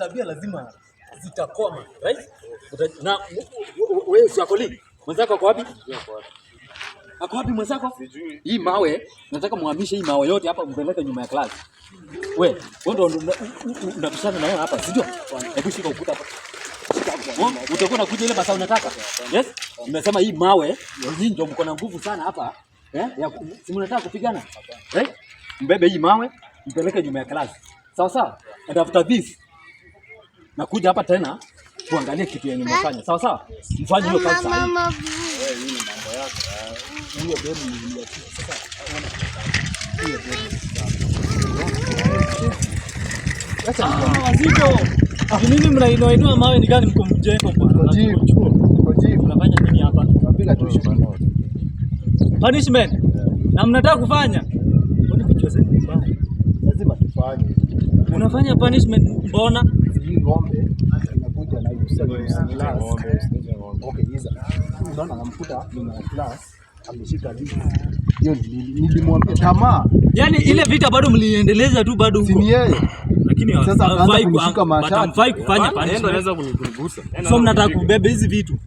tabia lazima zitakoma, right? Na wewe si akoli. Mwenzako ako wapi? Ako wapi mwenzako? Hii mawe, nataka muhamishe hii mawe yote hapa mpeleke nyuma ya class. Wewe ndo unabishana na yeye hapa, si ndio? Hebu shika ukuta hapa. Utakuwa unakuja ile basa unataka. Yes? Nimesema hii mawe, nyinyi ndio mko na nguvu sana hapa. Si mnataka kupigana? Mbebe hii mawe, mpeleke nyuma ya class. Sawa sawa? And after this, nakuja hapa tena tuangalie kitu yenye mmefanya. Sawa sawa? Mfanye hiyo kazi sahihi. Wewe hii ni mambo yako. Hiyo demu ni sasa. Hiyo demu. Acha wazito. Nini mnainua mawe ni gani mko mjengo bwana? Ngoji. Mnafanya nini hapa? Tunapiga tu shamba. Punishment. Na mnataka kufanya? Mbona kichwa zenu mbaya? Lazima tufanye. Unafanya punishment mbona? Hii ng'ombe inakuja na ng'ombe. Okay, hizo. Unaona namkuta ni class ameshika vitu. Hiyo nilimwambia tamaa. Yaani ile vita bado mliendeleza tu bado huko. Si yeye. Lakini sasa hamfai kufanya punishment. Anaweza kunigusa. So mnataka kubeba hizi vitu.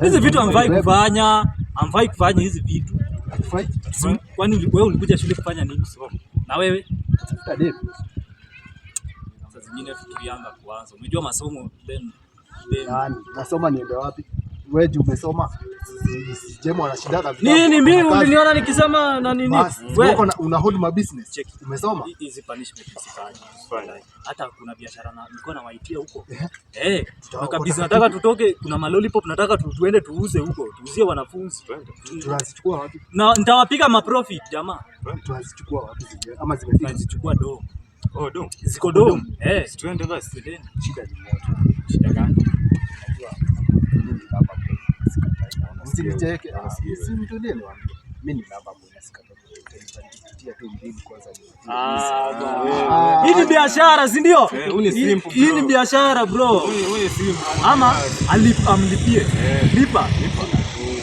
Hizi vitu hamfai kufanya. Hamfai kufanya hizi vitu. Kwani wewe ulikuja shule kufanya nini? Na wewe? Sasa zingine fikirianga kuanza. Umejua masomo then yani nasoma niende wapi? Wewe umesoma? Jemo anashindana vipi? Nini mimi uliniona nikisema na nini? Wewe una hold my business. Check. Umesoma? Hizi punishment usifanye. Hata kuna biashara na nilikuwa nawaitia huko. Kabisa nataka tutoke, kuna malolipop nataka tuende tuuze huko. Tuuzie wanafunzi. Tunazichukua wapi? Na nitawapiga maprofit jamaa. Tunazichukua wapi? Ama zimefika? Tunazichukua do. Oh, do. Ziko do. Tuende basi. Shida ni moja. Shida gani? Usinicheke. Usimtolee niwaambie. Mimi ni baba mwenye sikata. Nitatia tu mbili kwanza. Hii ni biashara, si ndio? Hii ni biashara bro. Wewe simple. Ama amlipie. Lipa.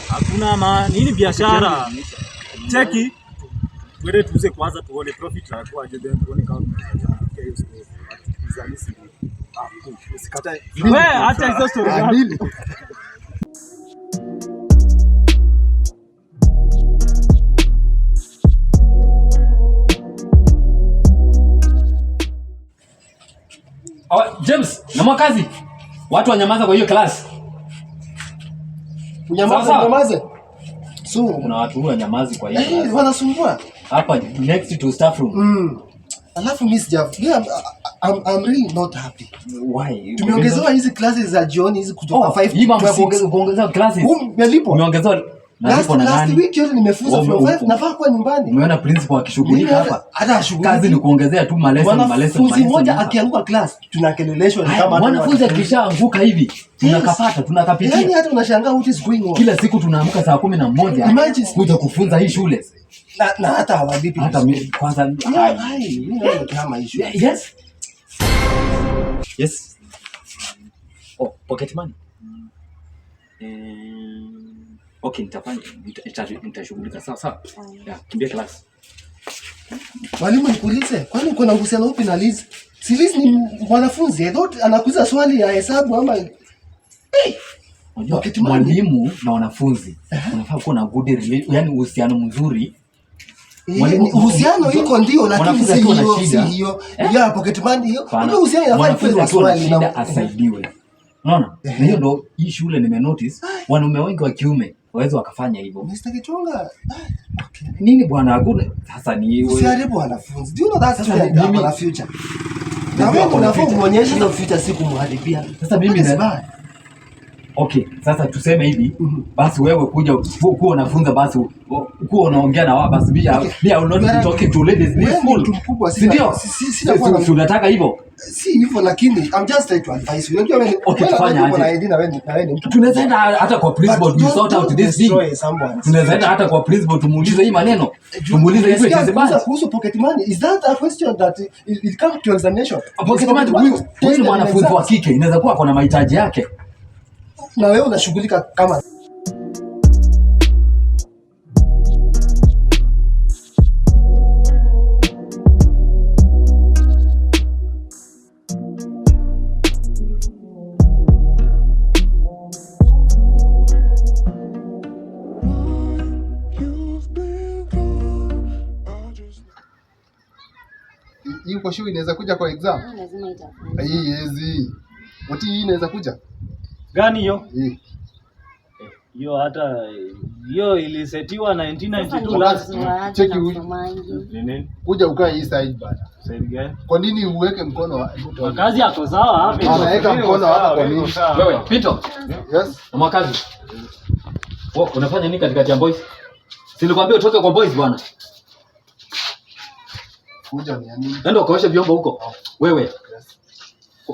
Hakuna maana. Hii ni biashara. Cheki. Wewe tuuze kwanza tuone profit yako aje then tuone kama usikatae. Wewe acha hizo story. James, na mwakazi. Watu wanyamaza kwa hiyo class. Unyamaze. So kuna watu wanyamazi kwa hiyo class. Wanasumbua. Hapa next to staff room. Alafu Miss Jeff, I'm really not happy. Why? Tumeongezewa hizi classes za jioni hizi kutoka 5 kuongeza classes. Umelipo. Umeongezewa last week yote nimefunza from 5 nafaa kuwa nyumbani. Umeona principal akishughulika hapa. Hata shughuli. Kazi ni kuongezea tu malesson. Mwanafunzi mmoja akianguka class tunakeleleshwa ni kama mwanafunzi akishaanguka hivi tunakapata tunakapitia. Yaani hata unashangaa what is going on. Kila siku tunaamka saa 11 kuja kufunza hii shule. Na hata hawalipi. Hata kwanza kama issue. Yes. Oh, pocket money. Okay, nitashughulika sawa. Kimbia class. Mwalimu nikuulize, kwani uko na uhusiano upi na Liz? Si Liz ni mwanafunzi, anakuuliza swali ya hesabu ama mwalimu na wanafunzi unafaa kuwa na good relation, yani uhusiano mzuri. Uhusiano iko ndio, lakini si hiyo. Ya pocket money hiyo. Ndio uhusiano inafaa kuwa na swali na asaidiwe. Unaona? Na hiyo ndo hii shule nimenotice wanaume wengi wa kiume waweza wakafanya hivyo. Mr. Kichonga. Nini bwana hakuna sasa ni wewe. Usiharibu wanafunzi. Do you know that's the future? Na wewe unafaa kuonyesha hiyo future si kumharibia. Sasa mimi na okay, sasa tuseme hivi, basi wewe kuja kuwa unafunza basi kuwa unaongea na wao basi pia not talking to ladies in school. Ndio. Si unataka hivyo? Si hivyo lakini I'm just trying to advise you. Unajua wewe ukifanya aje? Tunaweza enda hata kwa principal to sort out this thing. Tunaweza enda hata kwa principal tumuulize hii maneno. Tumuulize hizo hizo basi. Kuhusu pocket money, is that a question that it come to examination? Pocket money huyu mwanafunzi wa kike inaweza kuwa kuna mahitaji yake. Na wewe unashughulika kama hii uko sure inaweza kuja kwa exam? Lazima itakuja. Hii hizi. Wati hii inaweza kuja? Gani hiyo? Hii. Hiyo hata hiyo ilisetiwa 1992 last. Cheki nini? Kuja ukae hii side bana. Side gani? Kwa nini uweke mkono Makazi yako sawa hapa. Anaweka mkono hapa kwa nini? Wewe, Pito. Yes. Na Mwakazi. Wewe unafanya nini katikati ya boys? Si nilikwambia utoke kwa boys bwana. Kuja ni nini? Nenda ukaoshe vyombo huko. Wewe. Yes.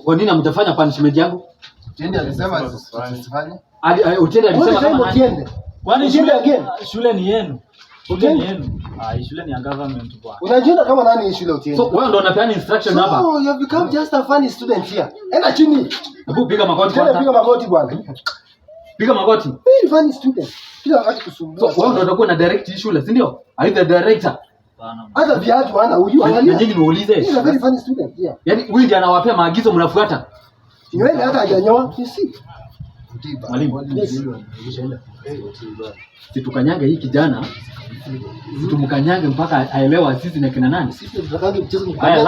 Kwa nini hamtafanya punishment yangu? Tiende alisema usifanye. Utiende alisema kama tiende. Kwani shule ni yenu? Shule ni yenu. Shule ni ya government bwana. Unajiona kama nani shule utiende? So wewe ndo unapeana instruction hapa. So you have become just a funny student here. Enda chini. Hebu piga magoti kwanza. Piga magoti bwana. Piga magoti. Very funny student. Kila wakati kusumbua. So wewe ndo utakuwa na direct shule, si ndio? Are you the director? Hata viatu hana huyu angalia. Nyinyi niwaulize. He's a very funny student. Yeah. Yaani huyu ndiye anawapea maagizo mnafuata. Nywele hata hajanyoa. You see? Mwalimu. Situkanyage hii kijana. Situmkanyange mpaka aelewa sisi na kina nani. Haya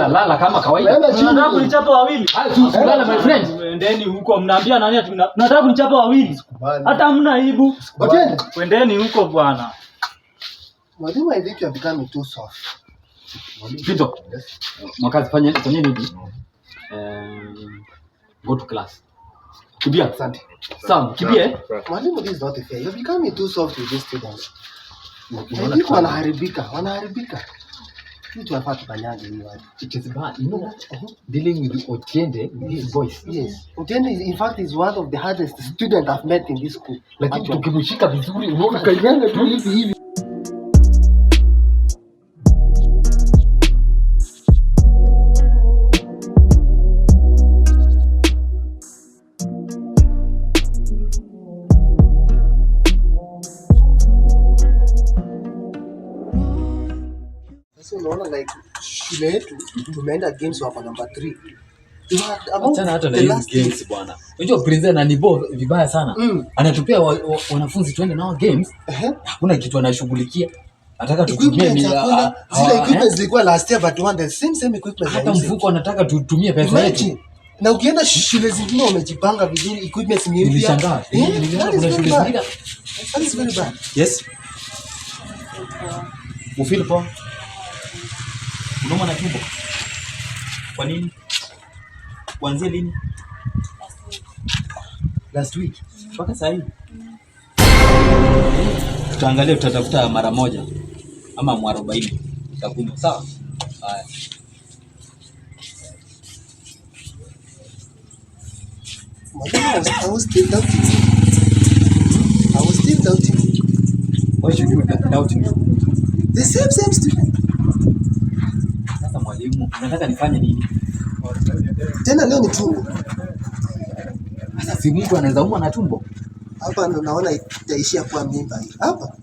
lala kama kawaida. Tunataka kunichapa wawili. Lala my friend. Endeni huko mnaambia nani tunataka kunichapa wawili. Hata hamna aibu. Kwendeni huko bwana. Mwalimu, I think you are becoming too soft. Pito. Mwakazi fanya nini? Go to class. Kibia. Asante. Sawa, kibie. Mwalimu, this is not fair. You are becoming too soft with these students. Walimu wanaharibika. Mtu anafaa tukanyaje hiyo watu. It is bad. You know, dealing with Otiende, these boys. Yes. Otiende in fact is one of the hardest student I've met in this school. Lakini tukimshika vizuri unaona kaianga tu hivi. Unaona like shule yetu tumeenda games wako number 3. Achana hata na hizo games bwana. Unajua Prince na nibo vibaya sana. Anatupea wanafunzi twende nao games. Hakuna kitu anashughulikia. Anataka tutumie zile equipment zilikuwa last year but one the same equipment. Hata mfuko anataka tutumie pesa yetu. Na ukienda shule zingine wamejipanga vizuri, equipment ni mpya. Nilishangaa. Kuna shule zingine. That's very bad. Yes. Mufeel poa. Unauma na tumbo? Kwa nini? Kuanzia lini? Last week. Mpaka sasa hivi. Tutaangalia, tutatafuta mara moja ama 40 takunywa, sawa? Haya. I was still doubting. Why should you doubt me? The same student. Sasa mwalimu, unataka nifanye nini? Tena leo ni tumbo. Sasa si mtu anaweza umwa na tumbo? Hapa ndo naona itaishia kwa mimba hii. Hapa.